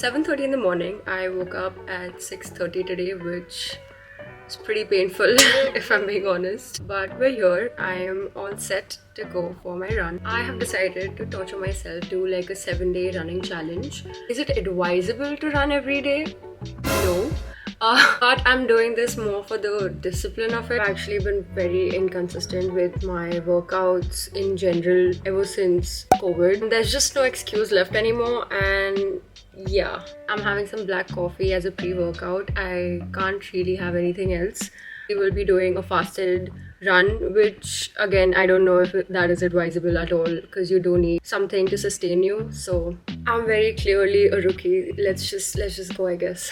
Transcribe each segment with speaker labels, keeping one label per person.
Speaker 1: 7:30 in the morning. I woke up at 6:30 today, which is pretty painful if I'm being honest. But we're here. I am all set to go for my run. I have decided to torture myself, do like a 7-day running challenge. Is it advisable to run every day? No. But I'm doing this more for the discipline of it. I've actually been very inconsistent with my workouts in general ever since COVID. There's just no excuse left anymore, and yeah, I'm having some black coffee as a pre-workout. I can't really have anything else. We will be doing a fasted run, which again, I don't know if that is advisable at all because you do need something to sustain you. So I'm very clearly a rookie. Let's just go, I guess.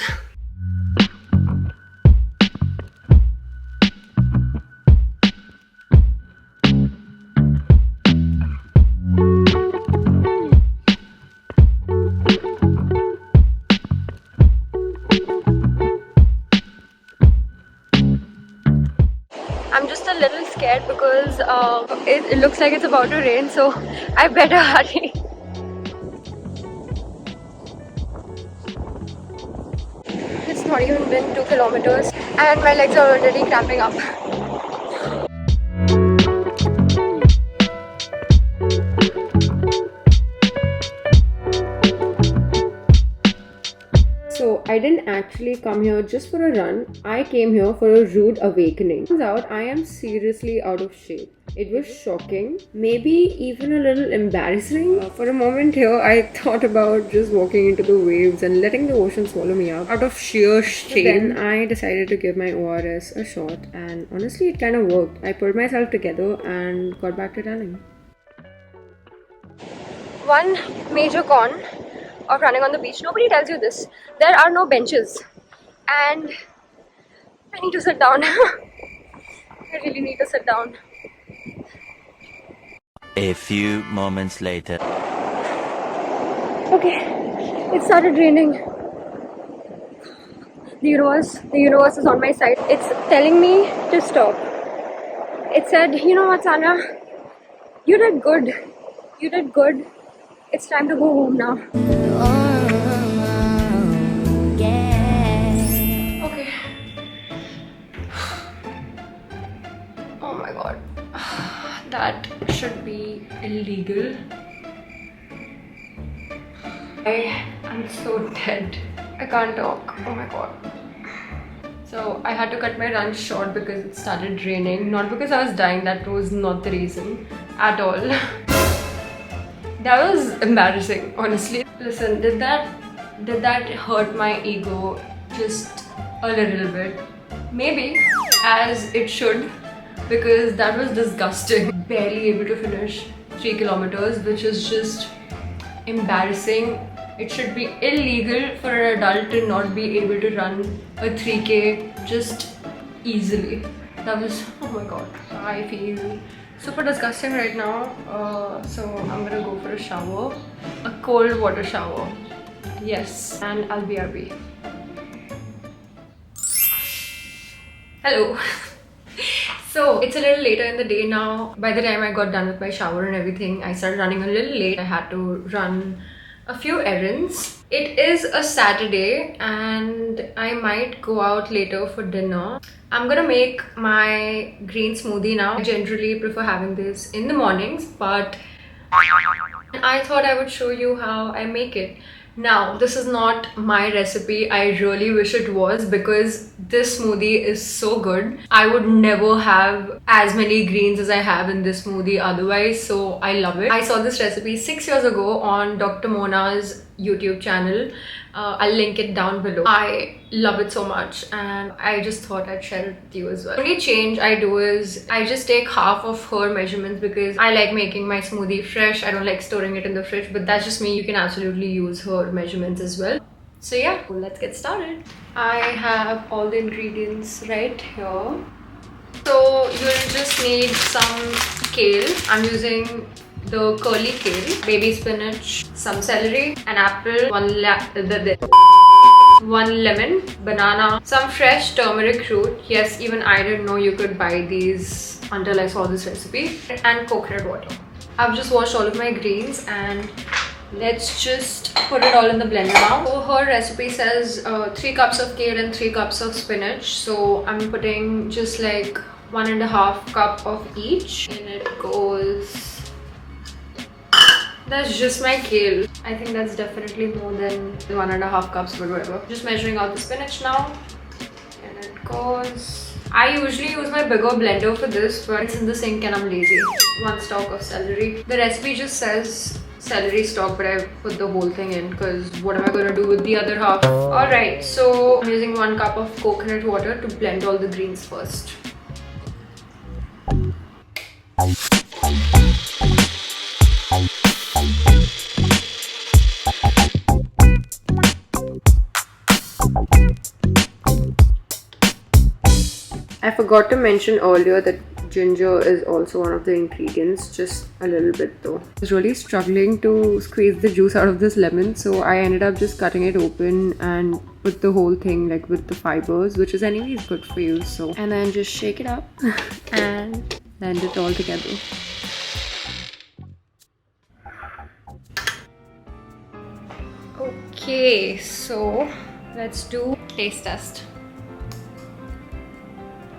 Speaker 1: I'm just a little scared because it looks like it's about to rain, so I better hurry. It's not even been 2 kilometers and my legs are already cramping up. So I didn't actually come here just for a run. I came here for a rude awakening. Turns out I am seriously out of shape. It was shocking, maybe even a little embarrassing. For a moment here, I thought about just walking into the waves and letting the ocean swallow me up out of sheer shame. Then I decided to give my ORS a shot, and honestly, it kind of worked. I pulled myself together and got back to running. One major con of running on the beach, nobody tells you this. There are no benches, and I need to sit down. I really need to sit down.
Speaker 2: A few moments later.
Speaker 1: Okay, it started raining. The universe is on my side. It's telling me to stop. It said, you know what, Sanya? You did good. You did good. It's time to go home now. Okay. Oh my god. That should be illegal. I am so dead. I can't talk. Oh my god. So I had to cut my run short because it started raining. Not because I was dying. That was not the reason at all. That was embarrassing, honestly. Listen, did that hurt my ego just a little bit? Maybe, as it should, because that was disgusting. Barely able to finish 3 kilometers, which is just embarrassing. It should be illegal for an adult to not be able to run a 3K just easily. That was, oh my god, I feel super disgusting right now. So I'm gonna go for a shower, a cold water shower. Yes, and I'll BRB. Hello. So it's a little later in the day now. By the time I got done with my shower and everything, I started running a little late. I had to run a few errands. It is a Saturday and I might go out later for dinner. I'm gonna make my green smoothie now. I generally prefer having this in the mornings, but I thought I would show you how I make it. Now, this is not my recipe. I really wish it was because this smoothie is so good. I would never have as many greens as I have in this smoothie otherwise, so I love it. I saw this recipe 6 years ago on Dr. Mona's YouTube channel. I'll link it down below. I love it so much and I just thought I'd share it with you as well. The only change I do is I just take half of her measurements because I like making my smoothie fresh. I don't like storing it in the fridge, but that's just me. You can absolutely use her measurements as well. So yeah, let's get started. I have all the ingredients right here. So you'll just need some kale. I'm using the curly kale, baby spinach, some celery, an apple, one lemon, banana, some fresh turmeric root. Yes, even I didn't know you could buy these until I saw this recipe, and coconut water. I've just washed all of my greens and Let's just put it all in the blender now. So her recipe says 3 cups of kale and 3 cups of spinach. So I'm putting just like 1.5 cup of each. And it goes... That's just my kale. I think that's definitely more than the 1.5 cups, but whatever. Just measuring out the spinach now. And it goes... I usually use my bigger blender for this, but it's in the sink and I'm lazy. 1 stalk of celery. The recipe just says celery stalk, but I put the whole thing in because what am I going to do with the other half? Alright, so I'm using 1 cup of coconut water to blend all the greens first. I forgot to mention earlier that ginger is also one of the ingredients, just a little bit though. I was really struggling to squeeze the juice out of this lemon, so I ended up just cutting it open and put the whole thing like with the fibers, which is anyways good for you. So, and then just shake it up and blend it all together. Okay, so let's do taste test.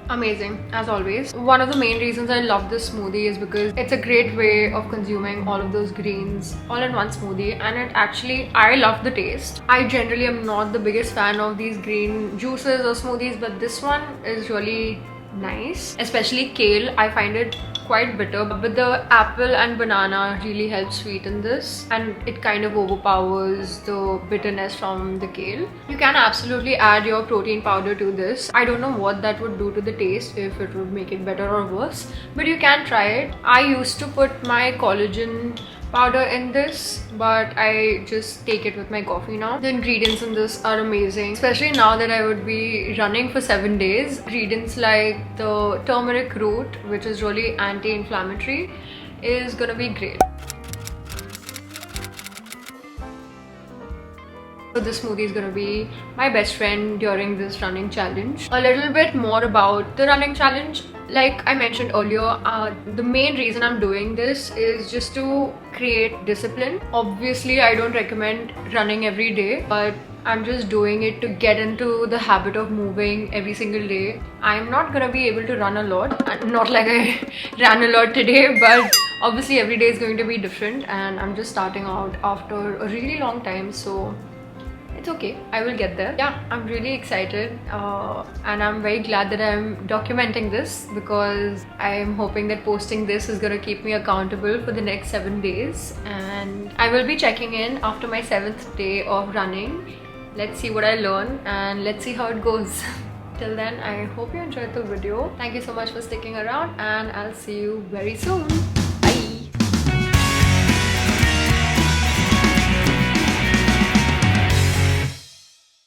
Speaker 1: Amazing, as always. One of the main reasons I love this smoothie is because it's a great way of consuming all of those greens all in one smoothie, and it actually, I love the taste. I generally am not the biggest fan of these green juices or smoothies, but this one is really nice. Especially kale, I find it quite bitter, but the apple and banana really helps sweeten this, and it kind of overpowers the bitterness from the kale. You can absolutely add your protein powder to this. I don't know what that would do to the taste, if it would make it better or worse, but you can try it. I used to put my collagen powder in this, but I just take it with my coffee now. The ingredients in this are amazing, especially now that I would be running for 7 days. Ingredients like the turmeric root, which is really anti-inflammatory, is gonna be great. So this smoothie is gonna be my best friend during this running challenge. A little bit more about the running challenge. Like I mentioned earlier, the main reason I'm doing this is just to create discipline. Obviously, I don't recommend running every day, but I'm just doing it to get into the habit of moving every single day. I'm not gonna be able to run a lot. Not like I ran a lot today, but obviously every day is going to be different, and I'm just starting out after a really long time, so it's okay, I will get there. Yeah, I'm really excited and I'm very glad that I'm documenting this, because I'm hoping that posting this is gonna keep me accountable for the next 7 days, and I will be checking in after my 7th day of running. Let's see what I learn and let's see how it goes. Till then, I hope you enjoyed the video. Thank you so much for sticking around, and I'll see you very soon.